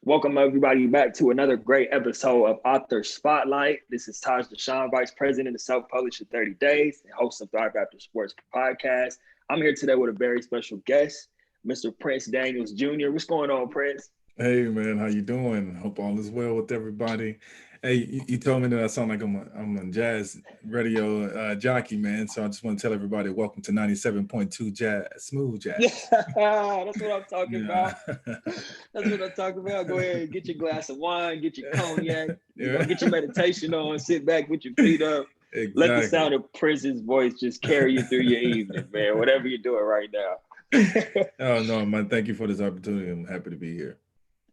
Welcome everybody back to another great episode of Author Spotlight. This is Taj Deshaun, Vice President of Self-Published in 30 Days and host of Thrive After Sports podcast. I'm here today with a very special guest, Mr. Prince Daniels Jr. What's going on, Prince? Hey man, how you doing? Hope all is well with everybody. Hey, you told me that I sound like I'm a jazz radio jockey, man. So I just want to tell everybody, welcome to 97.2 Jazz, smooth Yeah, jazz. that's what I'm talking Yeah, about. That's what I'm talking about. Go ahead and get your glass of wine, get your cognac, yeah, get your meditation on, sit back with your feet up. Let the exactly. sound of Prince's voice just carry you through your evening, man, whatever you're doing right now. Oh no, man, thank you for this opportunity. I'm happy to be here.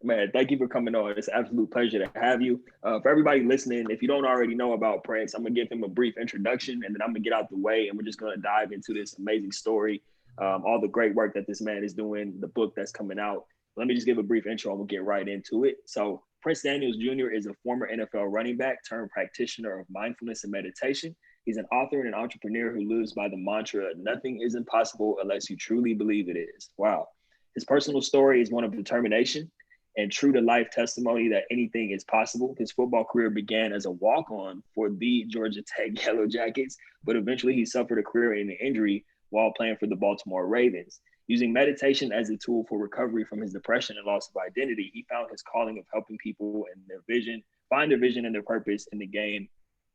Man, thank you for coming on. It's an absolute pleasure to have you. For everybody listening, if you don't already know about Prince, I'm going to give him a brief introduction and then I'm going to get out the way and we're just going to dive into this amazing story, all the great work that this man is doing, the book that's coming out. Let me just give a brief intro and we'll get right into it. So, Prince Daniels Jr. is a former NFL running back turned practitioner of mindfulness and meditation. He's an author and an entrepreneur who lives by the mantra, nothing is impossible unless you truly believe it is. Wow. His personal story is one of determination and true to life testimony that anything is possible. His football career began as a walk on for the Georgia Tech Yellow Jackets, but eventually he suffered a career-ending injury while playing for the Baltimore Ravens. Using meditation as a tool for recovery from his depression and loss of identity, he found his calling of helping people and their vision, find their vision and their purpose in the game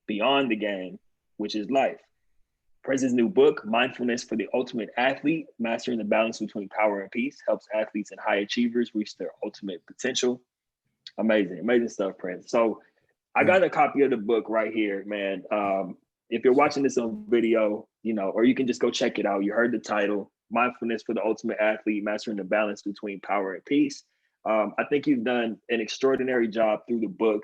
beyond the game, which is life. Prince's new book, Mindfulness for the Ultimate Athlete, Mastering the Balance Between Power and Peace, helps athletes and high achievers reach their ultimate potential. Amazing, amazing stuff, Prince. So I Yeah. got a copy of the book right here, man. If you're watching this on video, or you can just go check it out. You heard the title, Mindfulness for the Ultimate Athlete, Mastering the Balance Between Power and Peace. I think you've done an extraordinary job through the book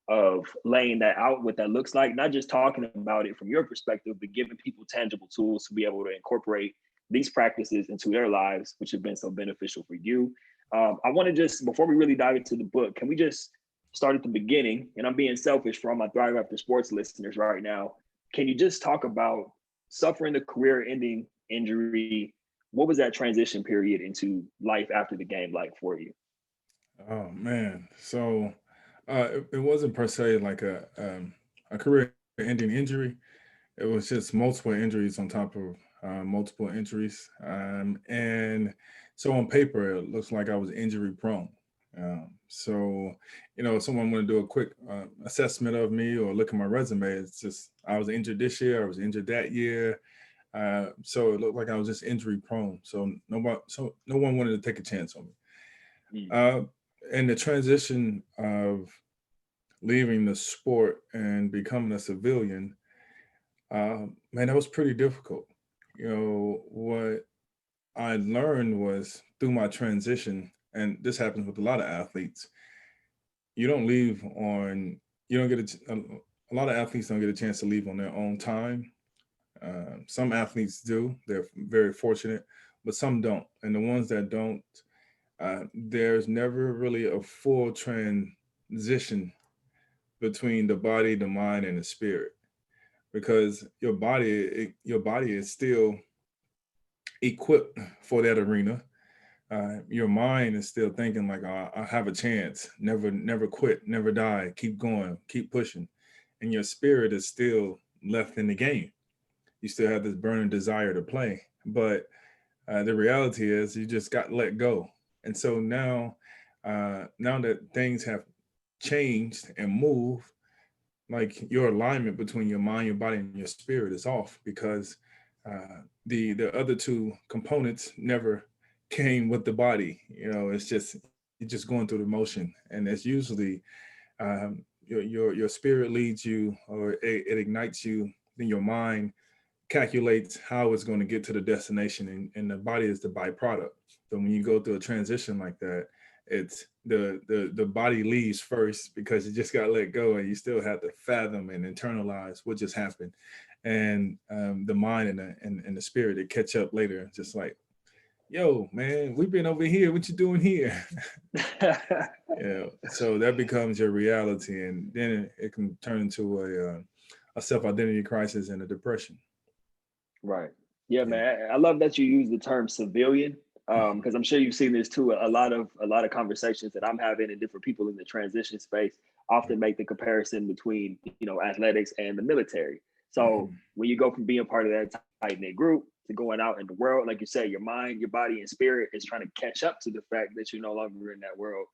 of laying that out, what that looks like, not just talking about it from your perspective, but giving people tangible tools to be able to incorporate these practices into their lives, which have been so beneficial for you. I want to just, before we really dive into the book, can we just start at the beginning? And I'm being selfish for all my Thrive After Sports listeners right now. Can you just talk about suffering the career ending injury? What was that transition period into life after the game like for you? Oh man, so it wasn't per se like a career-ending injury. It was just multiple injuries on top of multiple injuries. And so on paper, it looks like I was injury prone. So, if someone want to do a quick assessment of me or look at my resume, it's just I was injured this year, I was injured that year. So it looked like I was just injury prone. So no one wanted to take a chance on me. Mm. Uh, and the transition of leaving the sport and becoming a civilian, man, that was pretty difficult. What I learned was through my transition, and this happens with a lot of athletes. You don't leave on, you don't get a lot of athletes don't get a chance to leave on their own time. Some athletes do; they're very fortunate, but some don't. And the ones that don't, there's never really a full transition between the body, the mind, and the spirit because your body is still equipped for that arena. Your mind is still thinking like, I have a chance, never quit, never die, keep going, keep pushing, and your spirit is still left in the game. You still have this burning desire to play, but the reality is you just got let go. And so now that things have changed and moved, like your alignment between your mind, your body, and your spirit is off because the other two components never came with the body. It's just you're just going through the motion, and it's usually your spirit leads you, or it ignites you. Then your mind calculates how it's going to get to the destination, and the body is the byproduct. So when you go through a transition like that, it's the body leaves first because you just got let go, and you still have to fathom and internalize what just happened, and the mind and the spirit to catch up later, just like, yo, man, we've been over here. What you doing here? So that becomes your reality, and then it can turn into a self identity crisis and a depression. Right. Yeah, Yeah. man. I love that you use the term civilian. Because I'm sure you've seen this too. A lot of conversations that I'm having and different people in the transition space often make the comparison between, athletics and the military. So when you go from being part of that tight knit group to going out in the world, like you said, your mind, your body, and spirit is trying to catch up to the fact that you're no longer in that world.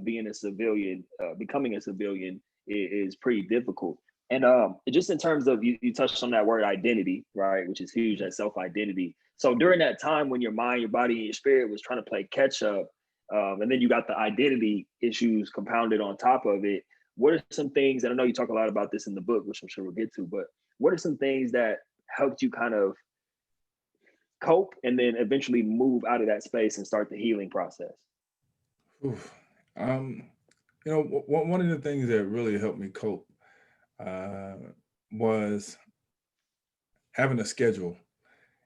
Being a civilian, becoming a civilian is pretty difficult. And just in terms of you touched on that word identity, right, which is huge, that self-identity. So during that time when your mind, your body, and your spirit was trying to play catch up, and then you got the identity issues compounded on top of it, what are some things, and I know you talk a lot about this in the book, which I'm sure we'll get to, but what are some things that helped you kind of cope and then eventually move out of that space and start the healing process? Oof. Um, one of the things that really helped me cope uh, was having a schedule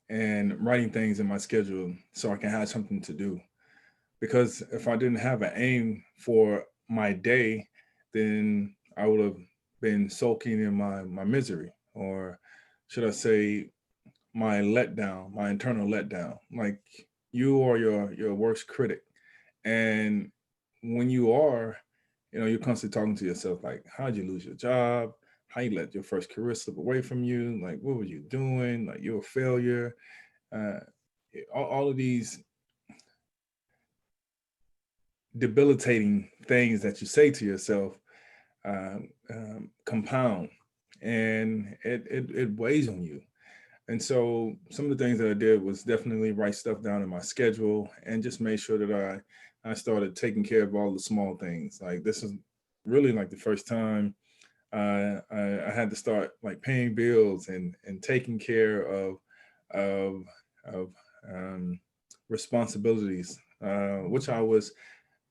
and writing things in my schedule so I can have something to do. Because if I didn't have an aim for my day, then I would have been sulking in my misery, or should I say, my letdown, my internal letdown. Like, you are your worst critic, and when you are, you're constantly talking to yourself like, how'd you lose your job? How you let your first career slip away from you? Like, what were you doing? Like, you're a failure. Uh, all of these debilitating things that you say to yourself compound, and it weighs on you. And so some of the things that I did was definitely write stuff down in my schedule and just make sure that I started taking care of all the small things. Like, this is really like the first time I had to start like paying bills and taking care of of um, responsibilities, which I was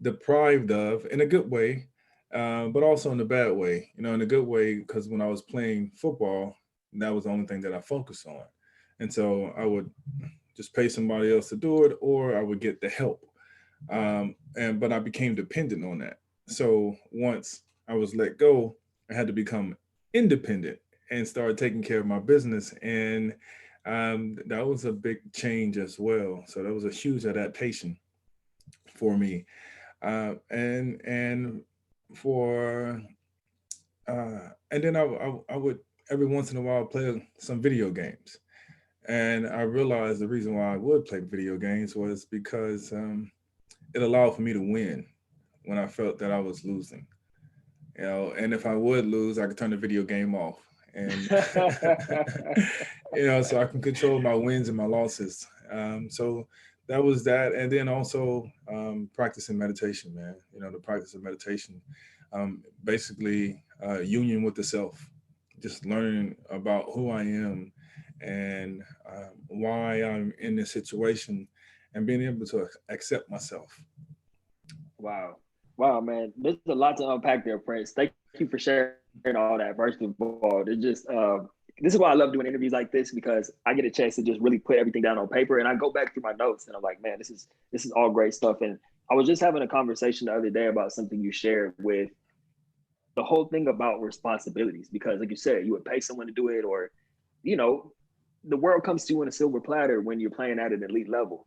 deprived of in a good way, but also in a bad way. In a good way, because when I was playing football, that was the only thing that I focused on. And so I would just pay somebody else to do it, or I would get the help. But I became dependent on that. So once I was let go, I had to become independent and start taking care of my business. And that was a big change as well. So that was a huge adaptation for me. And for and then I would every once in a while play some video games, and I realized the reason why I would play video games was because it allowed for me to win when I felt that I was losing. And if I would lose, I could turn the video game off, and so I can control my wins and my losses. So that was that. And then also practicing meditation, man. The practice of meditation, basically union with the self, just learning about who I am and why I'm in this situation, and being able to accept myself. Wow. Wow, man. There's a lot to unpack there, Prince. Thank you for sharing all that. First of all, this is why I love doing interviews like this, because I get a chance to just really put everything down on paper, and I go back through my notes and I'm like, man, this is all great stuff. And I was just having a conversation the other day about something you shared with the whole thing about responsibilities, because like you said, you would pay someone to do it, or you know, the world comes to you in a silver platter when you're playing at an elite level.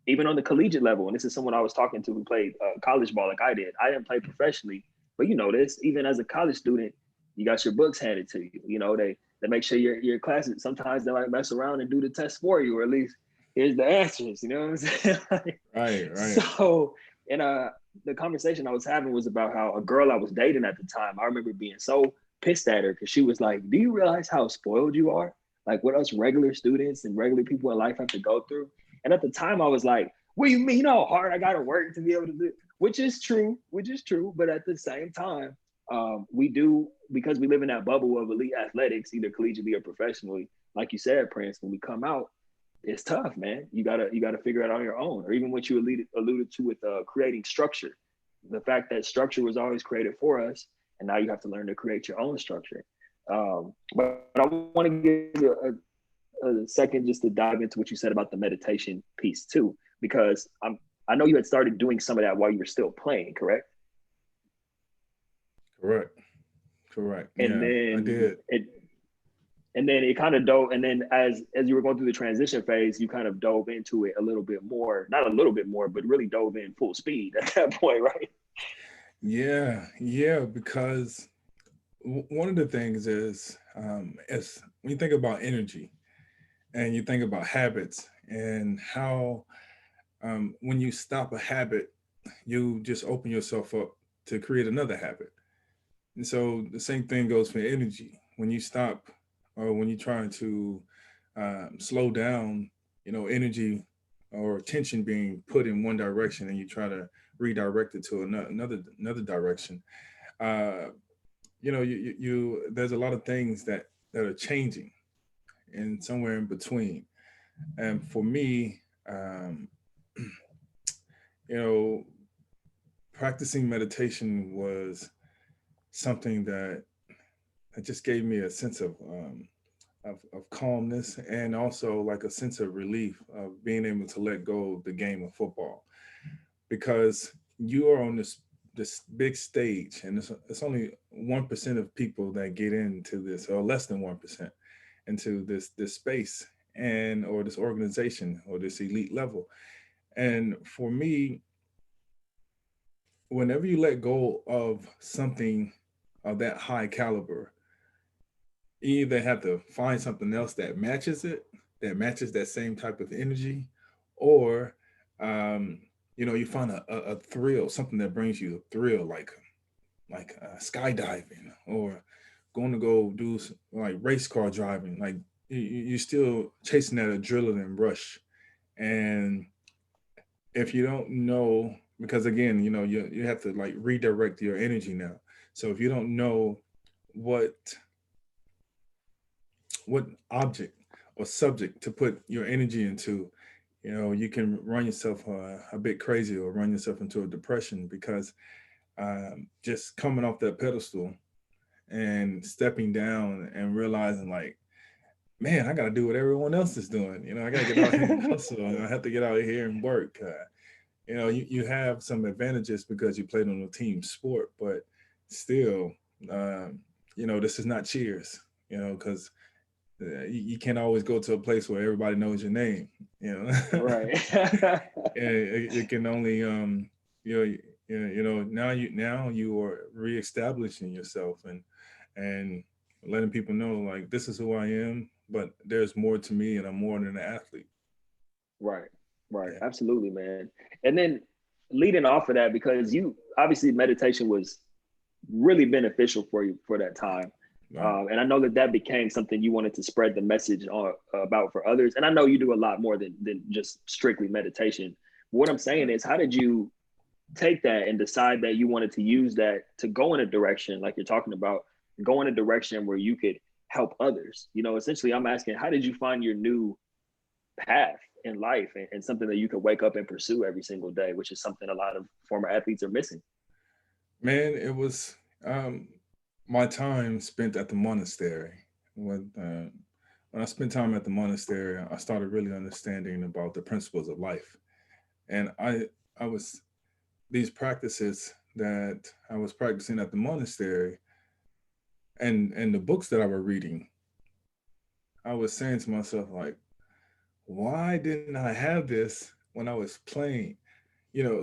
Even on the collegiate level, and this is someone I was talking to who played college ball like I did. I didn't play professionally, but you know this. Even as a college student, you got your books handed to you. They make sure your classes. Sometimes they might mess around and do the test for you, or at least here's the answers. You know what I'm saying? Right. So, and the conversation I was having was about how a girl I was dating at the time. I remember being so pissed at her because she was like, "Do you realize how spoiled you are? Like what us regular students and regular people in life have to go through." And at the time, I was like, "What do you mean? How hard I got to work to be able to do?" Which is true. But at the same time, we do, because we live in that bubble of elite athletics, either collegiately or professionally. Like you said, Prince, when we come out, it's tough, man. You gotta figure it out on your own. Or even what you alluded to with creating structure. The fact that structure was always created for us, and now you have to learn to create your own structure. But I want to give a second just to dive into what you said about the meditation piece too, because I know you had started doing some of that while you were still playing, correct? Correct. And Yeah, I then did. And then it kind of dove, and then as you were going through the transition phase, you kind of dove into it a little bit more, not a little bit more, but really dove in full speed at that point, right? Yeah, because one of the things is when you think about energy and you think about habits and how when you stop a habit, you just open yourself up to create another habit. And so the same thing goes for energy. When you stop or when you try to slow down, energy or attention being put in one direction and you try to redirect it to another direction, uh, there's a lot of things that are changing and somewhere in between. And for me, you know, practicing meditation was something that just gave me a sense of calmness and also like a sense of relief of being able to let go of the game of football because you are on this big stage and it's only 1% of people that get into this or less than 1% into this space and or this organization or this elite level. And for me, whenever you let go of something of that high caliber, you either have to find something else that matches it, that matches that same type of energy, or um, you find a thrill, something that brings you a thrill, like skydiving or going to go do like race car driving. Like you're still chasing that adrenaline rush, and if you don't know, because again, you have to like redirect your energy now. So if you don't know what what object or subject to put your energy into, you can run yourself a bit crazy or run yourself into a depression because just coming off that pedestal and stepping down and realizing like, man, I got to do what everyone else is doing. I got to get out here and hustle. And I have to get out here and work. You have some advantages because you played on a team sport, but still, um, this is not Cheers, because you can't always go to a place where everybody knows your name, Right. it can only, now you are reestablishing yourself and letting people know like this is who I am, but there's more to me and I'm more than an athlete. Right. Right. Yeah. Absolutely, man. And then leading off of that, because you obviously meditation was really beneficial for you for that time. Right. And I know that became something you wanted to spread the message on, about for others. And I know you do a lot more than just strictly meditation. What I'm saying is, how did you take that and decide that you wanted to use that to go in a direction like you're talking about, go in a direction where you could help others? Essentially, I'm asking, how did you find your new path in life and something that you can wake up and pursue every single day, which is something a lot of former athletes are missing? Man, it was my time spent at the monastery. When I spent time at the monastery, I started really understanding about the principles of life, and I was these practices that I was practicing at the monastery, and the books that I was reading. I was saying to myself like, why didn't I have this when I was playing?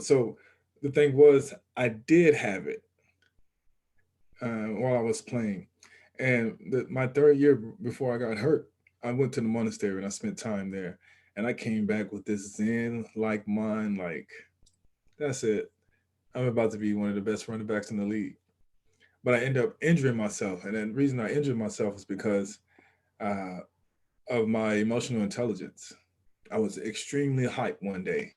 So the thing was, I did have it while I was playing. And my third year before I got hurt, I went to the monastery and I spent time there. And I came back with this Zen like mind, like, that's it. I'm about to be one of the best running backs in the league. But I ended up injuring myself. And then the reason I injured myself is because uh, of my emotional intelligence. I was extremely hyped one day.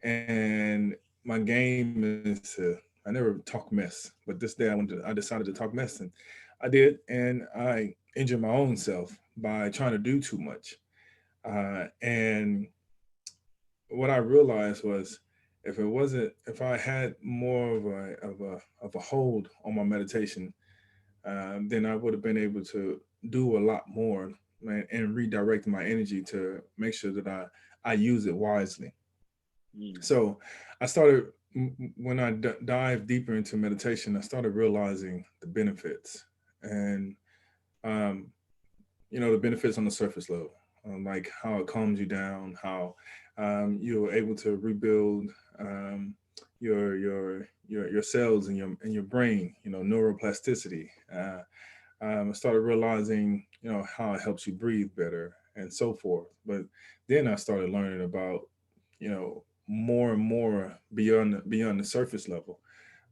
And my game is I never talk mess, but this day I decided to talk mess, and I did, and I injured my own self by trying to do too much. And what I realized was, if I had more of a hold on my meditation, then I would have been able to do a lot more, man, and redirect my energy to make sure that I use it wisely. Mm. So I started when I dived deeper into meditation. I started realizing the benefits, and um, the benefits on the surface level, like how it calms you down, how you're able to rebuild your cells in your brain, neuroplasticity. I started realizing, how it helps you breathe better and so forth. But then I started learning about, more and more beyond the surface level.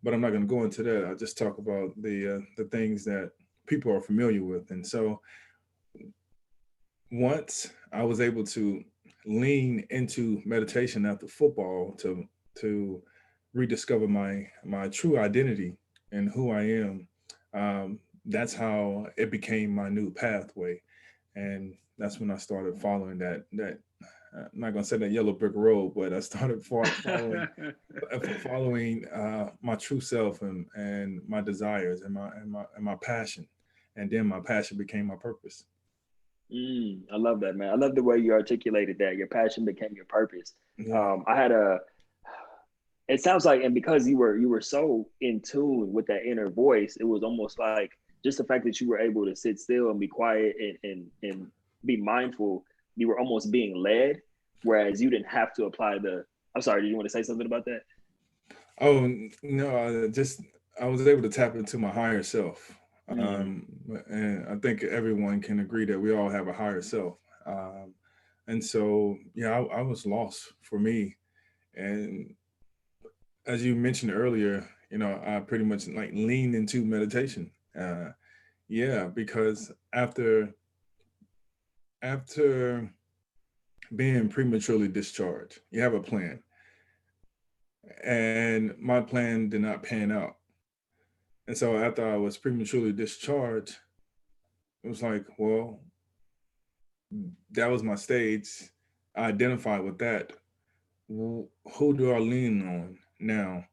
But I'm not going to go into that. I'll just talk about the things that people are familiar with. And so once I was able to lean into meditation after football to rediscover my true identity and who I am, that's how it became my new pathway, and that's when I started following that. I'm not gonna say that yellow brick road, but I started following my true self and my desires and my passion, and then my passion became my purpose. I love that, man. I love the way you articulated that. Your passion became your purpose. Yeah. I had a. It sounds like, and because you were so in tune with that inner voice, it was almost like just the fact that you were able to sit still and be quiet and be mindful. You were almost being led, whereas you didn't have to apply the. I'm sorry. Did you want to say something about that? Oh no, I was able to tap into my higher self, Mm, um, and I think everyone can agree that we all have a higher self. And so, yeah, I was lost for me, and as you mentioned earlier, I pretty much like leaned into meditation. Yeah, because after being prematurely discharged, you have a plan, and my plan did not pan out. And so after I was prematurely discharged, it was like, well, that was my stage. I identified with that. Who do I lean on now?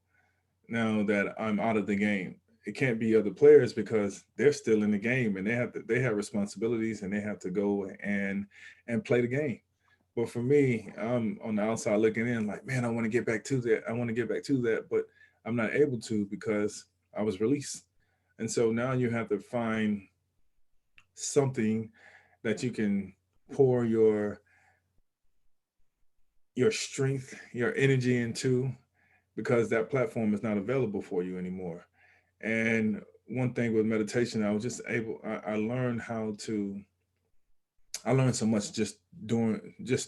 Now that I'm out of the game, it can't be other players because they're still in the game and they have responsibilities and they have to go and play the game. But for me, I'm on the outside looking in, like, man, I want to get back to that. I want to get back to that, but I'm not able to because I was released. And so now you have to find something that you can pour your strength, your energy into, because that platform is not available for you anymore. And one thing with meditation, I was just able, I learned I learned so much just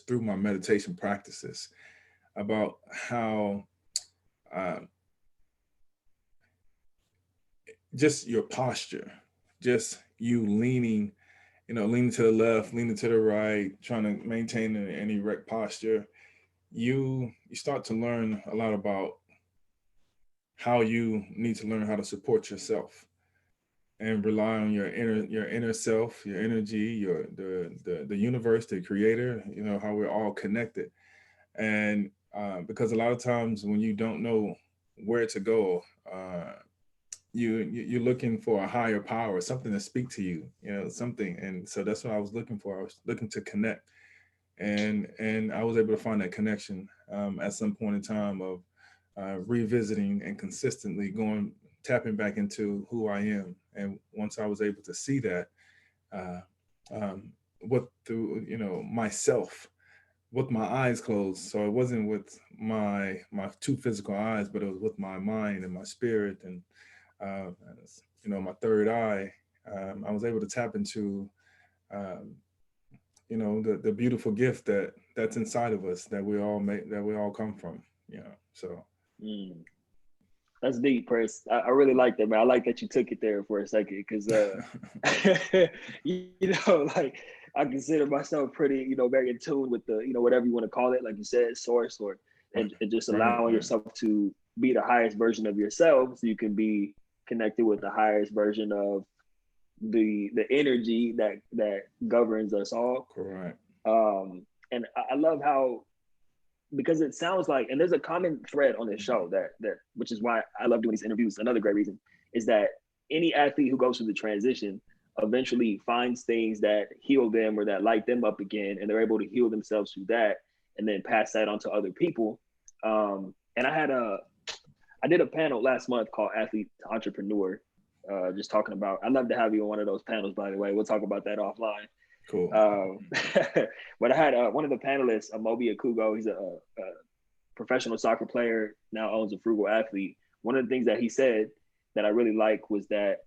through my meditation practices about how uh, just your posture, just you leaning, leaning to the left, leaning to the right, trying to maintain an erect posture. You start to learn a lot about how you need to learn how to support yourself and rely on your inner self, your energy, the universe, the creator, how we're all connected. And because a lot of times when you don't know where to go, you're looking for a higher power, something to speak to you, something. And so that's what I was looking for. I was looking to connect, and I was able to find that connection at some point in time of revisiting and consistently tapping back into who I am. And once I was able to see that, uh, what through myself with my eyes closed, so it wasn't with my two physical eyes, but it was with my mind and my spirit and my third eye. I was able to tap into um, the beautiful gift that's inside of us that we all come from. So mm. That's deep, Chris. I really like that, man. I like that you took it there for a second because, like I consider myself pretty, very in tune with the, whatever you want to call it, like you said, source or right, and just right, allowing right. yourself to be the highest version of yourself, so you can be connected with the highest version of the energy that governs us all. Correct. And I love how because it sounds like, and there's a common thread on this show that which is why I love doing these interviews. Another great reason is that any athlete who goes through the transition eventually finds things that heal them or that light them up again, and they're able to heal themselves through that, and then pass that on to other people. And I did a panel last month called Athlete to Entrepreneur, just talking about. I'd love to have you on one of those panels, by the way. We'll talk about that offline. Cool. But I had one of the panelists, Amobi Akugo. He's a professional soccer player, now owns a Frugal Athlete. One of the things that he said that I really like was that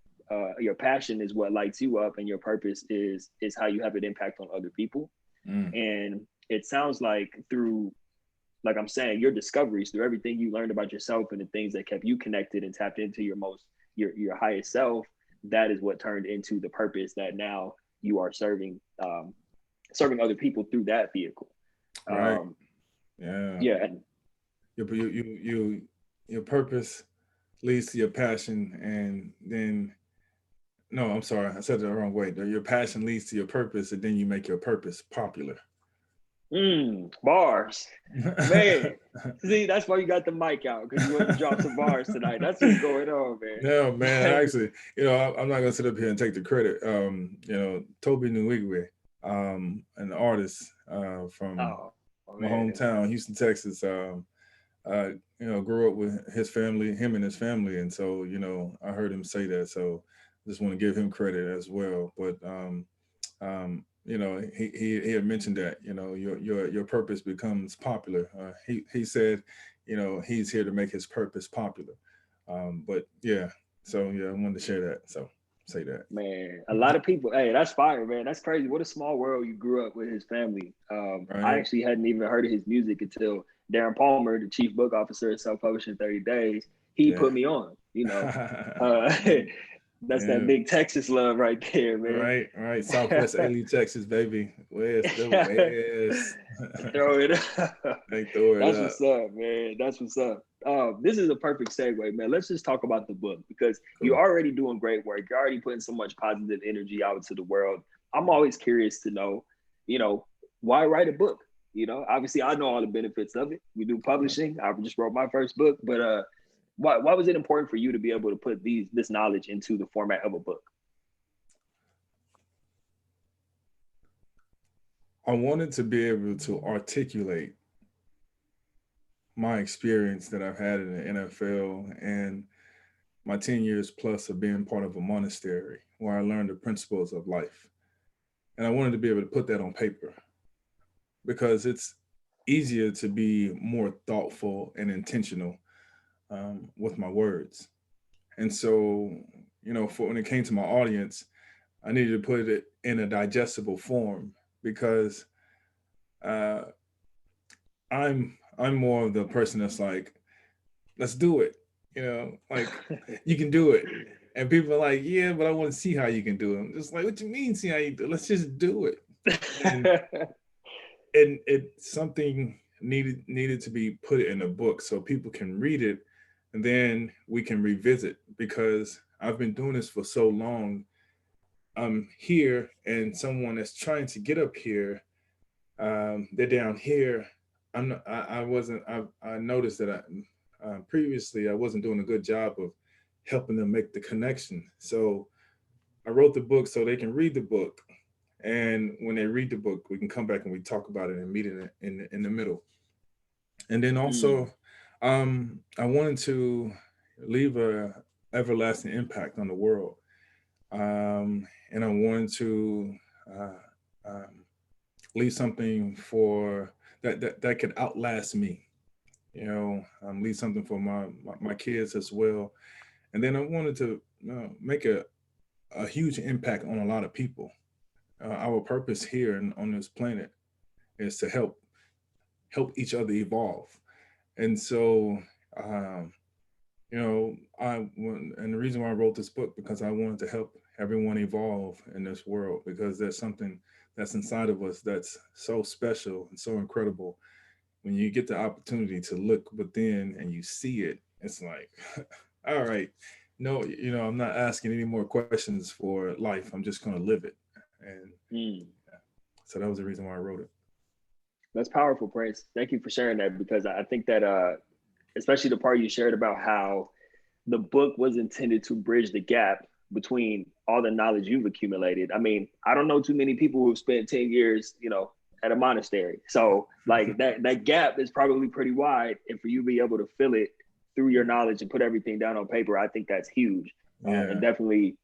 your passion is what lights you up, and your purpose is how you have an impact on other people. And it sounds like through, like I'm saying, your discoveries, through everything you learned about yourself and the things that kept you connected and tapped into your highest self, that is what turned into the purpose that now you are serving other people through that vehicle. Right. Yeah. Yeah. Your purpose leads to your passion, and then no, I'm sorry, I said it the wrong way. Your passion leads to your purpose, and then you make your purpose popular. Bars, man. See, that's why you got the mic out, because you want to drop some bars tonight. That's what's going on, man. No, man. Actually, I'm not gonna sit up here and take the credit. Toby Nwigwe, an artist from my hometown, Houston, Texas. Grew up with him and his family, and so I heard him say that. So I just want to give him credit as well. But he had mentioned that your purpose becomes popular. He said, he's here to make his purpose popular. But yeah, so yeah, I wanted to share that. So say that. Man, a lot of people, hey, that's fire, man. That's crazy. What a small world you grew up with his family. Right. I actually hadn't even heard of his music until Darren Palmer, the chief book officer at Self-Publishing 30 Days, he put me on, That's that big Texas love right there, man. Right. Southwest LA, Texas, baby. West, the West. Throw it up. That's what's up, man. That's what's up. This is a perfect segue, man. Let's just talk about the book, because you're already doing great work. You're already putting so much positive energy out to the world. I'm always curious to know, why write a book? Obviously I know all the benefits of it. We do publishing. I just wrote my first book, but why was it important for you to be able to put this knowledge into the format of a book? I wanted to be able to articulate my experience that I've had in the NFL and my 10 years plus of being part of a monastery where I learned the principles of life. And I wanted to be able to put that on paper, because it's easier to be more thoughtful and intentional with my words. And so, for when it came to my audience, I needed to put it in a digestible form, because I'm more of the person that's like, let's do it. Like, you can do it. And people are like, yeah, but I want to see how you can do it. I'm just like, what you mean see how you do it? Let's just do it. And it's something needed to be put in a book so people can read it, and then we can revisit, because I've been doing this for so long. I'm here, and someone that's trying to get up here, they're down here. I noticed that previously I wasn't doing a good job of helping them make the connection. So I wrote the book so they can read the book. And when they read the book, we can come back and we talk about it and meet in the middle. And then also, I wanted to leave a everlasting impact on the world. And I wanted to leave something for that could outlast me. Leave something for my kids as well. And then I wanted to make a huge impact on a lot of people. Our purpose here on this planet is to help each other evolve. And so, and the reason why I wrote this book, because I wanted to help everyone evolve in this world, because there's something that's inside of us that's so special and so incredible. When you get the opportunity to look within and you see it, it's like, all right, no, I'm not asking any more questions for life. I'm just going to live it. And so that was the reason why I wrote it. That's powerful, Prince. Thank you for sharing that, because I think that especially the part you shared about how the book was intended to bridge the gap between all the knowledge you've accumulated. I mean, I don't know too many people who've spent 10 years, at a monastery. So like that gap is probably pretty wide. And for you to be able to fill it through your knowledge and put everything down on paper, I think that's huge. And definitely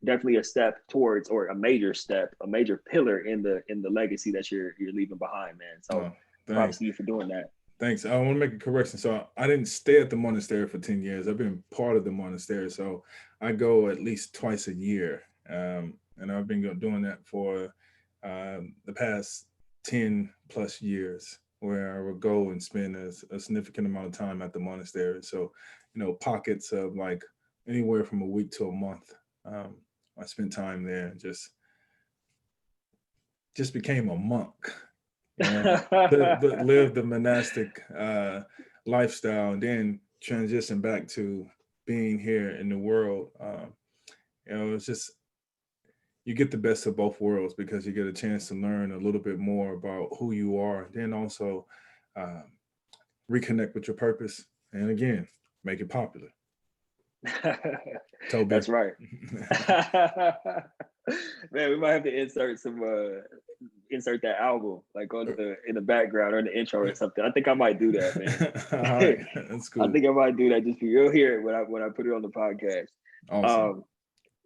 definitely a step towards, or a major step, a major pillar in the legacy that you're leaving behind, man. So Oh, props thanks. to you for doing that. Thanks. I want to make a correction. So I didn't stay at the monastery for 10 years. I've been part of the monastery. So I go at least twice a year. And I've been doing that for the past 10 plus years, where I would go and spend a significant amount of time at the monastery. So, pockets of like anywhere from a week to a month. I spent time there and just became a monk. Live the monastic lifestyle, and then transition back to being here in the world. It's just, you get the best of both worlds, because you get a chance to learn a little bit more about who you are, then also um, reconnect with your purpose, and again, make it popular. Toby. That's right. Man, we might have to insert that album like in the background or in the intro or something. I think I might do that, man. All right, that's cool. I think I might do that. Just for you'll hear it when I put it on the podcast. Awesome.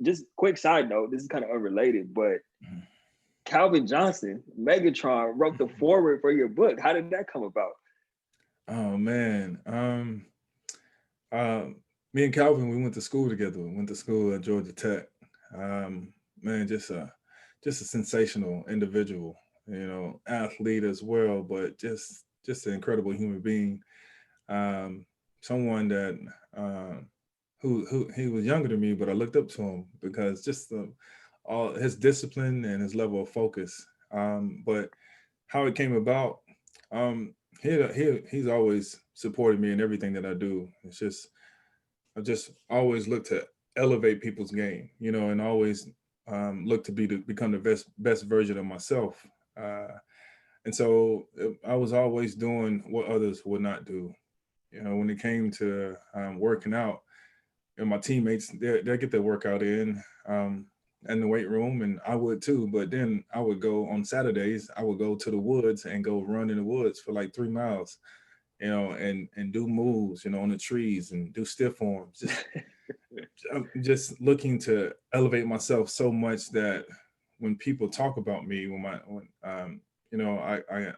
Just quick side note, this is kind of unrelated, but Calvin Johnson, Megatron, wrote the foreword for your book. How did that come about? Oh man. Me and Calvin, we went to school together. We went to school at Georgia Tech. Man, just a sensational individual, athlete as well, but just an incredible human being. Someone that who he was younger than me, but I looked up to him because just all his discipline and his level of focus. But how it came about, he's always supported me in everything that I do. It's just, I've just always looked to elevate people's game, and always look to become the best version of myself. And so I was always doing what others would not do. When it came to working out, and my teammates, they get their workout in the weight room, and I would too. But then I would go on Saturdays, I would go to the woods and go run in the woods for like 3 miles, and do moves, on the trees, and do stiff arms. I'm just looking to elevate myself so much that when people talk about me, I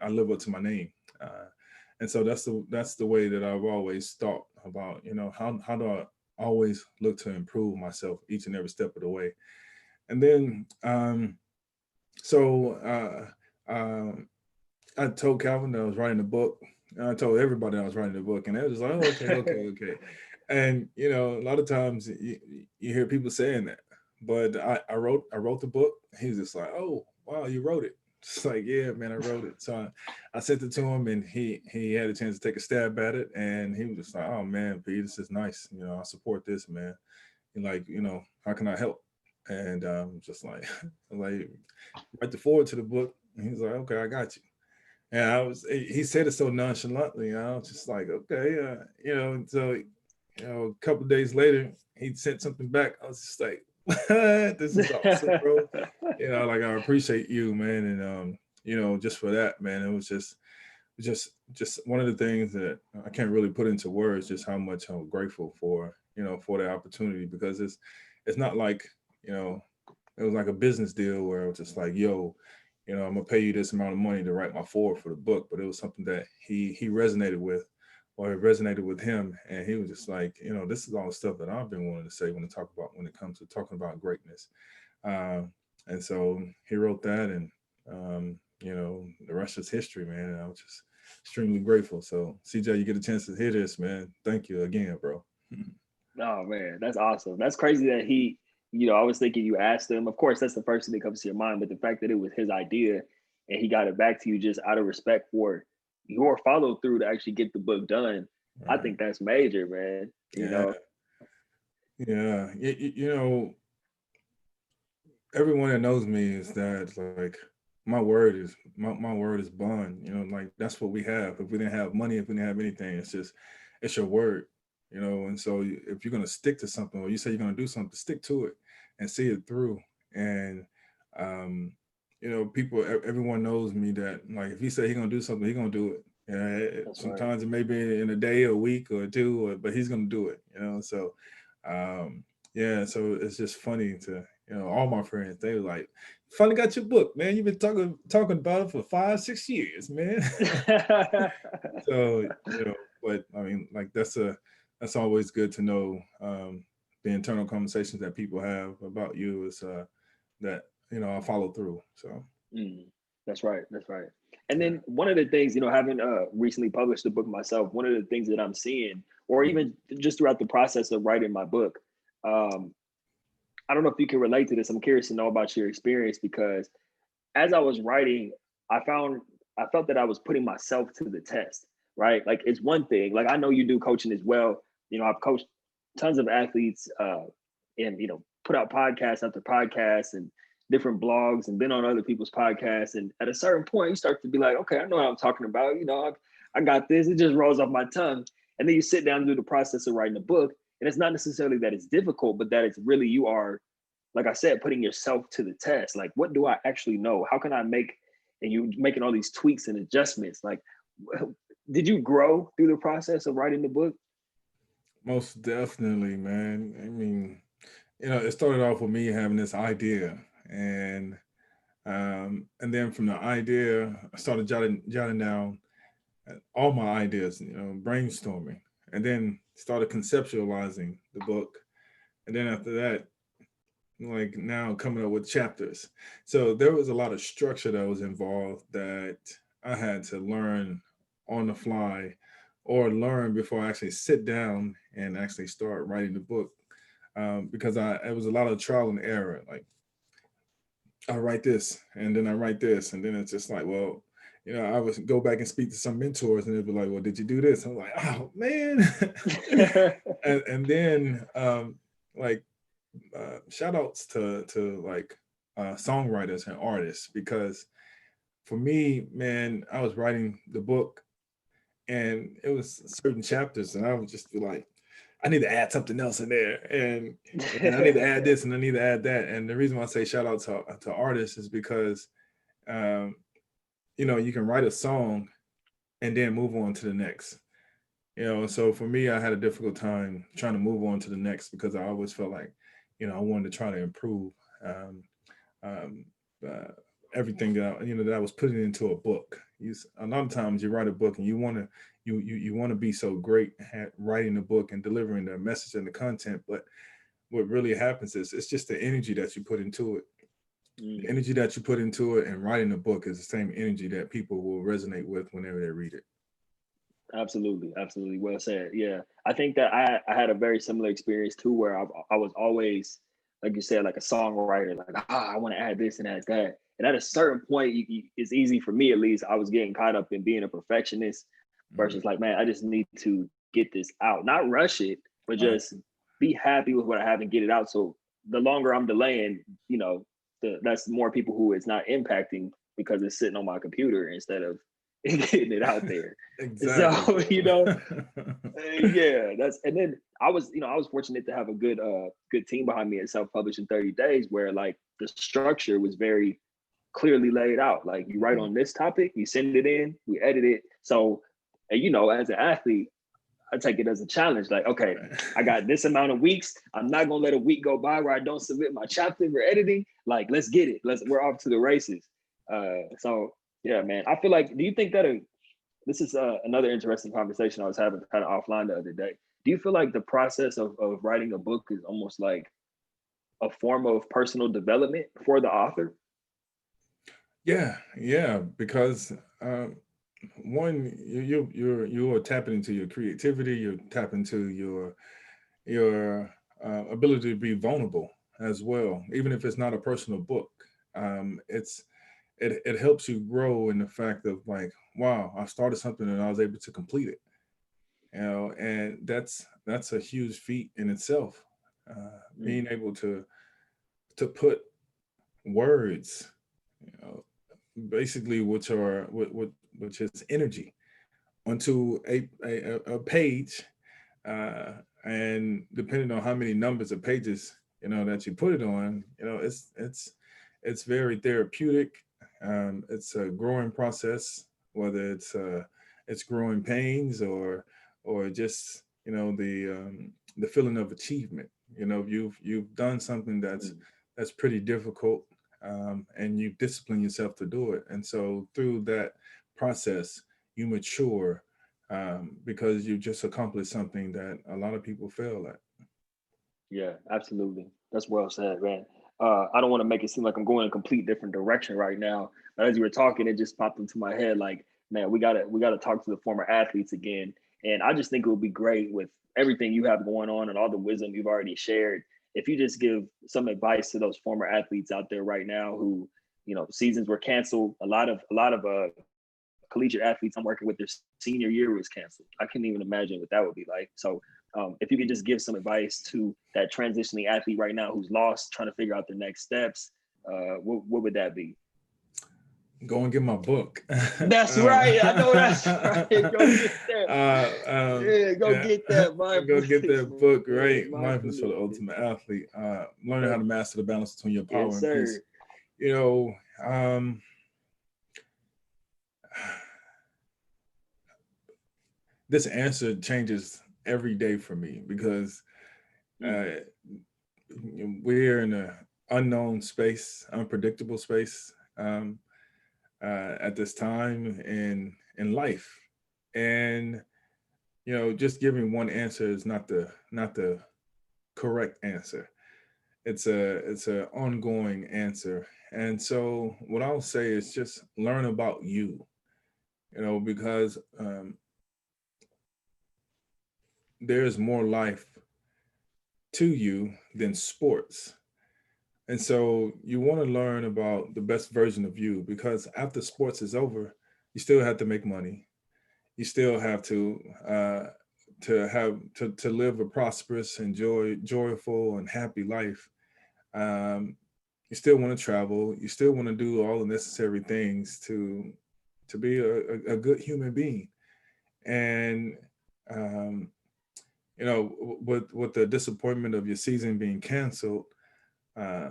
live up to my name. And so that's the way that I've always thought about, how do I always look to improve myself each and every step of the way. And then, I told Calvin that I was writing a book. And I told everybody I was writing a book, and they was like, oh, okay. And a lot of times you hear people saying that, but I wrote the book. He was just like, oh wow, you wrote it. It's like, yeah, man, I wrote it. So I sent it to him, and he had a chance to take a stab at it, and he was just like, oh man, Pete, this is nice. I support this, man. And like, how can I help? And just like like write the forward to the book. And he's like, okay, I got you. And he said it so nonchalantly. I was just like, okay, so, a couple of days later, he sent something back. I was just like, what? This is awesome, bro. Like, I appreciate you, man. And, just for that, man, it was just one of the things that I can't really put into words, just how much I'm grateful for, for the opportunity, because it's not like, it was like a business deal where it was just like, yo, I'm gonna pay you this amount of money to write my foreword for the book. But it was something that he resonated with, or it resonated with him, and he was just like, this is all the stuff that I've been wanting to say when it comes to talking about greatness. And so he wrote that, and the rest is history, man. And I was just extremely grateful. So CJ, you get a chance to hear this, man. Thank you again, bro. Oh man, that's awesome. That's crazy that I was thinking you asked him. Of course, that's the first thing that comes to your mind, but the fact that it was his idea and he got it back to you just out of respect for your follow through to actually get the book done, right. I think that's major, man. Yeah. Everyone that knows me is that like my word is bond. Like that's what we have. If we didn't have money, if we didn't have anything, it's your word. And so if you're gonna stick to something, or you say you're gonna do something, stick to it and see it through. And everyone knows me that like if he say he's gonna do something, he's gonna do it. Sometimes right. It may be in a day, a week, or two, but he's gonna do it. So so it's just funny to all my friends, they were like, finally got your book, man. You've been talking about it for 5-6 years, man. So, but I mean, like that's always good to know. The internal conversations that people have about you is that, I follow through. So Mm, that's right. That's right. And yeah. then one of the things, having recently published a book myself, one of the things that I'm seeing, or even just throughout the process of writing my book, um, I don't know if you can relate to this. I'm curious to know about your experience because as I was writing, I felt that I was putting myself to the test, right? Like it's one thing, like I know you do coaching as well. I've coached tons of athletes and put out podcasts after podcasts and different blogs and been on other people's podcasts. And at a certain point, you start to be like, okay, I know what I'm talking about. I got this. It just rolls off my tongue. And then you sit down and do the process of writing a book. And it's not necessarily that it's difficult, but that it's really you are, like I said, putting yourself to the test. Like, what do I actually know? How can I make, and you making all these tweaks and adjustments. Like, did you grow through the process of writing the book? Most definitely, man. I mean, it started off with me having this idea, and then from the idea, I started jotting down all my ideas, brainstorming, and then started conceptualizing the book, and then after that, like now coming up with chapters. So there was a lot of structure that was involved that I had to learn on the fly or learn before I actually sit down and actually start writing the book. Because it was a lot of trial and error. Like I write this and then I write this, and then it's just like, well, I would go back and speak to some mentors and they'd be like, well, did you do this? I'm like, oh man. And then like shout outs to like songwriters and artists, because for me, man, I was writing the book and it was certain chapters and I would just be like, I need to add something else in there, and I need to add this and I need to add that. And the reason why I say shout out to artists is because um, you can write a song and then move on to the next. So for me, I had a difficult time trying to move on to the next because I always felt like, I wanted to try to improve um, um, uh, everything that I was putting into a book. A lot of times you write a book and you want to be so great at writing the book and delivering the message and the content, but what really happens is it's just the energy that you put into it. The Mm. energy that you put into it and writing a book is the same energy that people will resonate with whenever they read it. Absolutely, absolutely. Well said. Yeah, I think that I had a very similar experience too, where I was always, like you said, like a songwriter. Like, I want to add this and add that. And at a certain point, it's easy for me, at least. I was getting caught up in being a perfectionist Mhm. versus like, man, I just need to get this out, not rush it, but Right. just be happy with what I have and get it out. So the longer I'm delaying, that's more people who it's not impacting because it's sitting on my computer instead of getting it out there. Exactly. So, yeah, that's, and then I was fortunate to have a good team behind me at Self-Published in 30 Days, where like the structure was very clearly laid out. Like you write Mhm. on this topic, you send it in, we edit it. So, and as an athlete, I take it as a challenge. Like, okay, I got this amount of weeks. I'm not gonna let a week go by where I don't submit my chapter for editing. Like, let's get it. We're off to the races. So yeah, man. I feel like, do you think that this is another interesting conversation I was having kind of offline the other day. Do you feel like the process of writing a book is almost like a form of personal development for the author? Yeah, because one, you're tapping into your creativity, you're tapping into your ability to be vulnerable as well, even if it's not a personal book. It helps you grow in the fact of like, wow, I started something and I was able to complete it. And that's a huge feat in itself. Mm, Being able to put words, you know, basically which is energy onto a page, uh, and depending on how many numbers of pages that you put it on, it's very therapeutic. It's a growing process, whether it's growing pains or just the feeling of achievement. You've done something mm, that's pretty difficult, and you discipline yourself to do it. And so through that process, you mature, because you just accomplished something that a lot of people fail at. Yeah, absolutely. That's well said, man. I don't want to make it seem like I'm going a complete different direction right now, but as you were talking, it just popped into my head like, man, we gotta talk to the former athletes again. And I just think it would be great with everything you have going on and all the wisdom you've already shared. If you just give some advice to those former athletes out there right now who, seasons were canceled. A lot of collegiate athletes I'm working with, their senior year was canceled. I can't even imagine what that would be like. So if you could just give some advice to that transitioning athlete right now who's lost, trying to figure out their next steps, what would that be? Go and get my book. That's right. I know that's right. Go get that. Yeah, go Yeah, get that go get mindfulness, that book, man. right? Mindfulness for Mindfulness. the Ultimate Athlete. Learning how Uh, to master the balance between your power yes, and sir. peace. You know, um, this answer changes every day for me because Mm, uh, we're in an unknown space, unpredictable space, at this time in life, and just giving one answer is not the correct answer. It's a ongoing answer, and so what I'll say is just learn about you. Because there's more life to you than sports. And so you want to learn about the best version of you because after sports is over, you still have to make money. You still have to live a prosperous and joyful and happy life. Um, you still want to travel. You still want to do all the necessary things to be a good human being. And um, with the disappointment of your season being canceled, uh,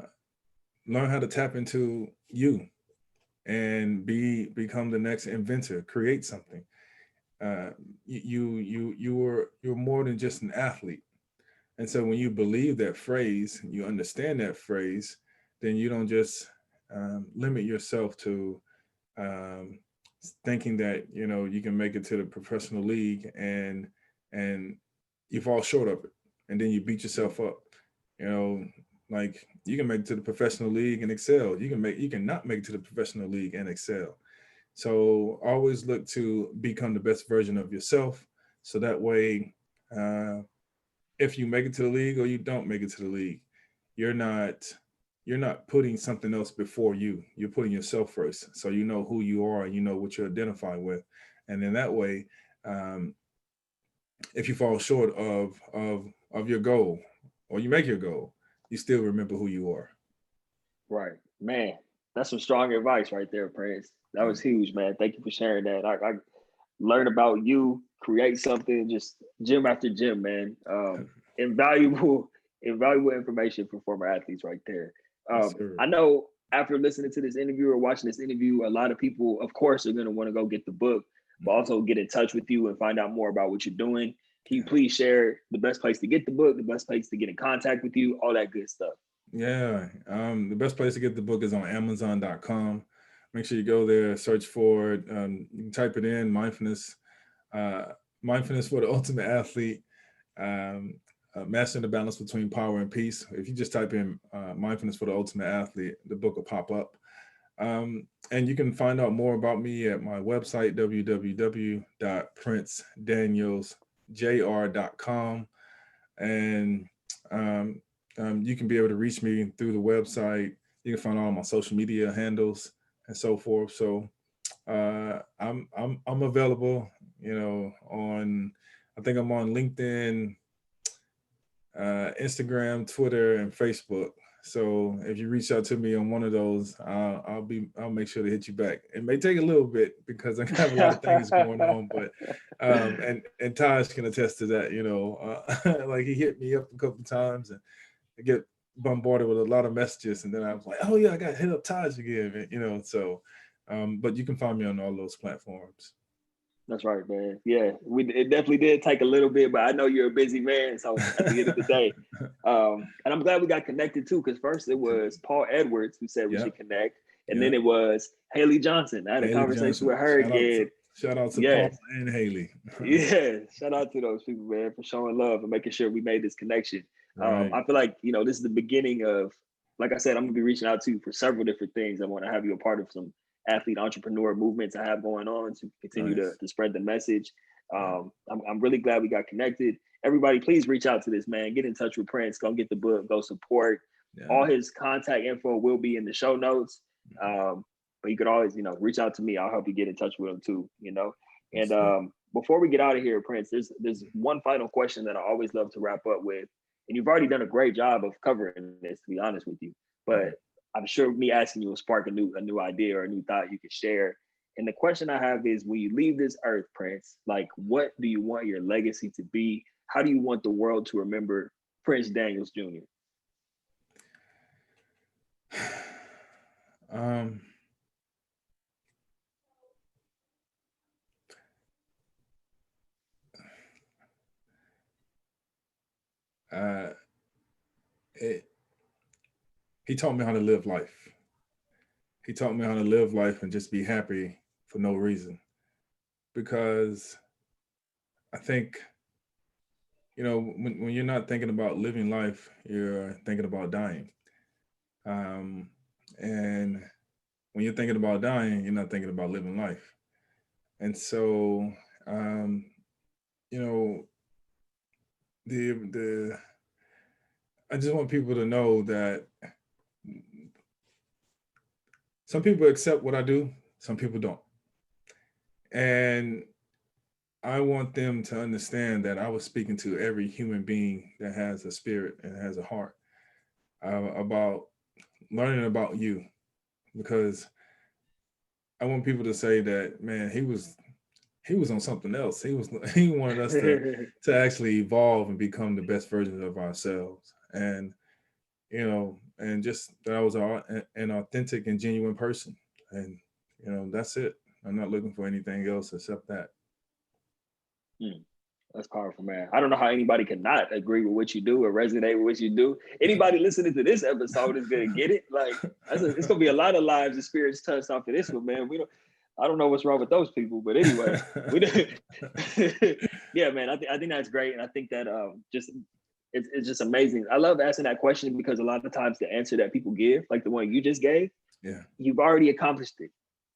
learn how to tap into you and become the next inventor, create something. uh, you're more than just an athlete. And so when you believe that phrase, you understand that phrase, then you don't just limit yourself to um, thinking that you can make it to the professional league and you fall short of it, and then you beat yourself up. You know, like you can make it to the professional league and excel. You can not make it to the professional league and excel. So always look to become the best version of yourself. So that way, uh, if you make it to the league or you don't make it to the league, you're not you're not putting something else before you. You're putting yourself first. So you know who you are and you know what you identify with. And then that way, um, if you fall short of your goal or you make your goal, you still remember who you are. right, man. That's some strong advice right there, Prince. That Yeah. was huge, man. Thank you for sharing that. I learn about you, create something, just gym after gym, man. Invaluable, invaluable information for former athletes right there. Yes, sir. I know after listening to this interview or watching this interview, a lot of people, of course, are going to want to go get the book, but Mhm. also get in touch with you and find out more about what you're doing. Can you Yeah. please share the best place to get the book, the best place to get in contact with you, all that good stuff? Yeah. The best place to get the book is on Amazon.com. Make sure you go there, search for it. You can type it in, uh, mindfulness for the ultimate athlete, um, mastering the balance between power and peace. If you just type in mindfulness for the ultimate athlete, the book will pop up. And you can find out more about me at my website, www.princedanielsjr.com. And um, you can be able to reach me through the website. You can find all my social media handles and so forth. So I'm available. On I think I'm on LinkedIn, Instagram, Twitter, and Facebook. So if you reach out to me on one of those, I'll make sure to hit you back. It may take a little bit because I have a lot of things going on, but and Taj can attest to that. Like he hit me up a couple of times, and I get bombarded with a lot of messages, and then I was like, oh yeah, I got to hit up Taj again. So but you can find me on all those platforms. That's right, man. Yeah, it definitely did take a little bit, but I know you're a busy man. So at the end of the day, and I'm glad we got connected too, because first it was Paul Edwards who said we Yep. should connect, and then Yep. it was Haley Johnson. I had a Haley conversation Johnson. with her, and Shout out to Paul yes, and Haley. yeah, shout out to those people, man, for showing love and making sure we made this connection. Right. I feel like this is the beginning of, like I said, I'm gonna be reaching out to you for several different things. I want to have you a part of some athlete entrepreneur movements I have going on to continue Nice. to spread the message. Yeah. I'm really glad we got connected. Everybody, please reach out to this man. Get in touch with Prince. Go get the book. Go support. Yeah. All his contact info will be in the show notes. But you could always, reach out to me. I'll help you get in touch with him too. And before we get out of here, Prince, there's one final question that I always love to wrap up with. And you've already done a great job of covering this, to be honest with you. But I'm sure me asking you will spark a new idea or a new thought you could share. And the question I have is, when you leave this earth, Prince, like, what do you want your legacy to be? How do you want the world to remember Prince Daniels Jr.? He taught me how to live life. He taught me how to live life and just be happy for no reason. Because I think, when you're not thinking about living life, you're thinking about dying. And when you're thinking about dying, you're not thinking about living life. And so, the I just want people to know that some people accept what I do, some people don't. And I want them to understand that I was speaking to every human being that has a spirit and has a heart, about learning about you, because I want people to say that, man, he was on something else. He wanted us to actually evolve and become the best versions of ourselves. And and just that I was an authentic and genuine person. And that's it. I'm not looking for anything else except that. That's powerful, man. I don't know how anybody can not agree with what you do or resonate with what you do. Anybody listening to this episode is gonna get it. Like, it's gonna be a lot of lives and spirits touched off of this one, man. I don't know what's wrong with those people, but anyway, yeah, man. I think that's great, and I think that it's just amazing. I love asking that question because a lot of times the answer that people give, like the one you just gave, you've already accomplished it.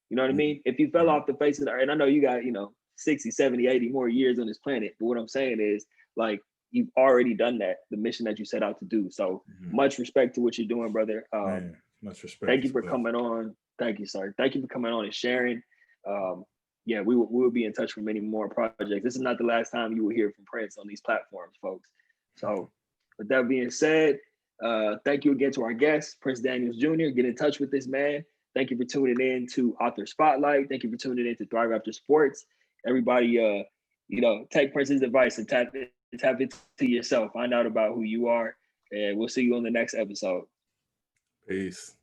You know what I mean? If you fell off the face of the earth, and I know you got 60, 70, 80 more years on this planet. But what I'm saying is, like, you've already done that, the mission that you set out to do. So much respect to what you're doing, brother. Man, much respect. Thank you for coming on. Thank you, sir. Thank you for coming on and sharing. We will be in touch for many more projects. This is not the last time you will hear from Prince on these platforms, folks. So with that being said, thank you again to our guest, Prince Daniels Jr. Get in touch with this man. Thank you for tuning in to Author Spotlight. Thank you for tuning in to ThriveAfterSports. Everybody, take Prince's advice and tap into yourself. Find out about who you are, and we'll see you on the next episode. Peace.